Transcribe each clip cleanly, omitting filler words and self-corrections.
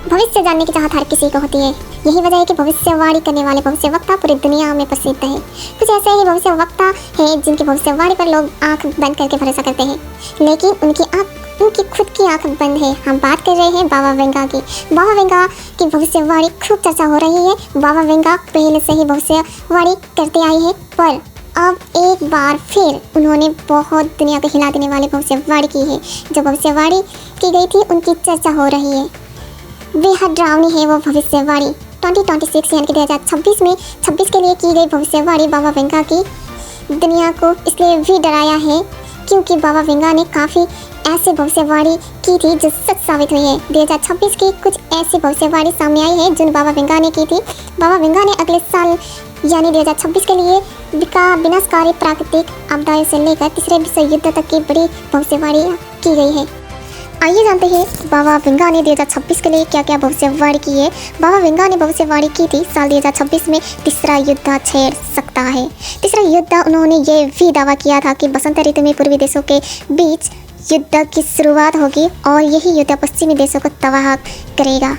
भविष्य जानने की चाहत हर किसी को होती है। यही वजह है कि भविष्यवाणी करने वाले भविष्यवक्ता पूरी दुनिया में प्रसिद्ध है। कुछ ऐसे ही भविष्यवक्ता हैं जिनकी भविष्यवाणी पर लोग आंख बंद करके भरोसा करते हैं, लेकिन उनकी खुद की आंख बंद है। हम बात कर रहे हैं बाबा वेंगा की। बाबा वेंगा की भविष्यवाणी खूब चर्चा हो रही है। बाबा वेंगा पहले से ही भविष्यवाणी करते आए हैं, पर अब एक बार फिर उन्होंने बहुत दुनिया को हिला देने वाली भविष्यवाणी की है। जो भविष्यवाणी की गई थी उनकी चर्चा हो रही है। बेहद डरावनी है वो भविष्यवाणी। 2026 यानी कि 2026 में 26 के लिए की गई भविष्यवाणी बाबा वेंगा की दुनिया को इसलिए भी डराया है क्योंकि बाबा वेंगा ने काफ़ी ऐसी भविष्यवाणी की थी जो सच साबित हुई है। 2026 की कुछ ऐसी भविष्यवाणी सामने आई है जो बाबा वेंगा ने की थी। बाबा वेंगा ने अगले साल यानी 2026 के लिए विनाशकारी प्राकृतिक आपदाओं से लेकर तीसरे विश्व युद्ध तक की बड़ी भविष्यवाणी की गई है। आइए जानते हैं बाबा वेंगा ने 2026 के लिए क्या क्या भविष्यवाणी की है। बाबा वेंगा ने भविष्यवाणी की थी साल 2026 में तीसरा युद्ध छेड़ सकता है। तीसरा युद्ध, उन्होंने ये भी दावा किया था कि बसंत ऋतु में पूर्वी देशों के बीच युद्ध की शुरुआत होगी और यही युद्ध पश्चिमी देशों को तबाह करेगा।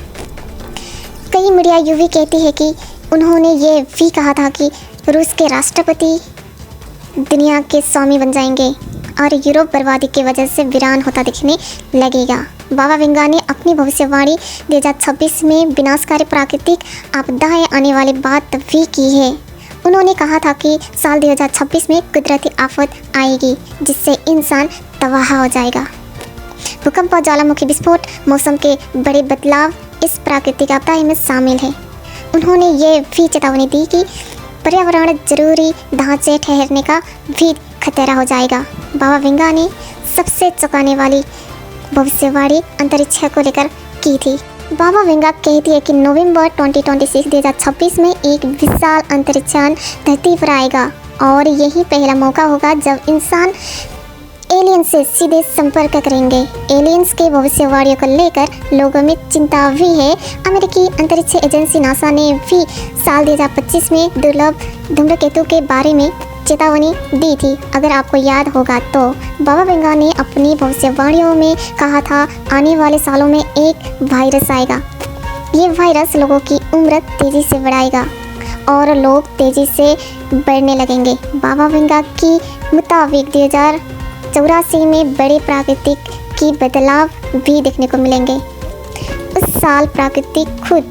कई मीडिया यूवी कहती है कि उन्होंने ये भी कहा था कि रूस के राष्ट्रपति दुनिया के स्वामी बन जाएंगे और यूरोप बर्बादी की वजह से वीरान होता दिखने लगेगा। बाबा वेंगा ने अपनी भविष्यवाणी 2026 में विनाशकारी प्राकृतिक आपदाएं आने वाली बात भी की है। उन्होंने कहा था कि साल 2026 में कुदरती आफत आएगी जिससे इंसान तबाह हो जाएगा। भूकंप और ज्वालामुखी विस्फोट, मौसम के बड़े बदलाव इस प्राकृतिक आपदा में शामिल है। उन्होंने ये भी चेतावनी दी कि पर्यावरण जरूरी ढांचे ठहरने का भी खतरा हो जाएगा। बाबा वेंगा ने सबसे चौंकाने वाली भविष्यवाणी अंतरिक्ष को लेकर की थी। बाबा वेंगा कहती है कि नवंबर 2026 में एक विशाल अंतरिक्षयान धरती पर आएगा और यही पहला मौका होगा जब इंसान एलियन से सीधे संपर्क करेंगे। एलियंस के भविष्यवाणियों को लेकर लोगों में चिंता भी है। अमेरिकी अंतरिक्ष एजेंसी नासा ने भी साल 2025 में दुर्लभ धूम्रकेतु के बारे में चेतावनी दी थी। अगर आपको याद होगा तो बाबा वेंगा ने अपनी भविष्यवाणियों में कहा था आने वाले सालों में एक वायरस आएगा। ये वायरस लोगों की उम्र तेज़ी से बढ़ाएगा और लोग तेज़ी से बढ़ने लगेंगे। बाबा वेंगा की मुताबिक 2084 में बड़े प्राकृतिक की बदलाव भी देखने को मिलेंगे। उस साल प्रकृति खुद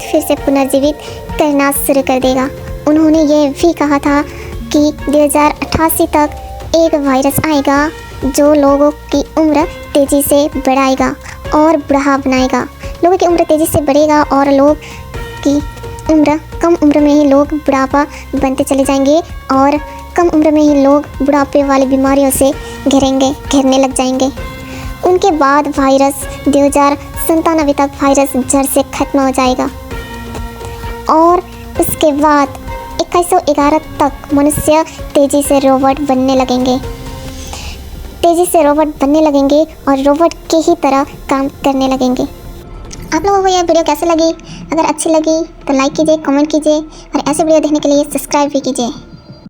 फिर से पुनर्जीवित करना शुरू कर देगा। उन्होंने ये भी कहा था कि 2088 तक एक वायरस आएगा जो लोगों की उम्र तेज़ी से बढ़ाएगा और बूढ़ा बनाएगा। लोगों की उम्र तेज़ी से बढ़ेगा और लोग की कम उम्र में ही लोग बुढ़ापा बनते चले जाएंगे और कम उम्र में ही लोग बुढ़ापे वाली बीमारियों से घेरने लग जाएंगे। उनके बाद वायरस 2097 तक वायरस जड़ से खत्म हो जाएगा और उसके बाद 2111 तक मनुष्य तेज़ी से रोबोट बनने लगेंगे और रोबोट के ही तरह काम करने लगेंगे। आप लोगों को यह वीडियो कैसे लगी? अगर अच्छी लगी तो लाइक कीजिए, कमेंट कीजिए और ऐसे वीडियो देखने के लिए सब्सक्राइब भी कीजिए।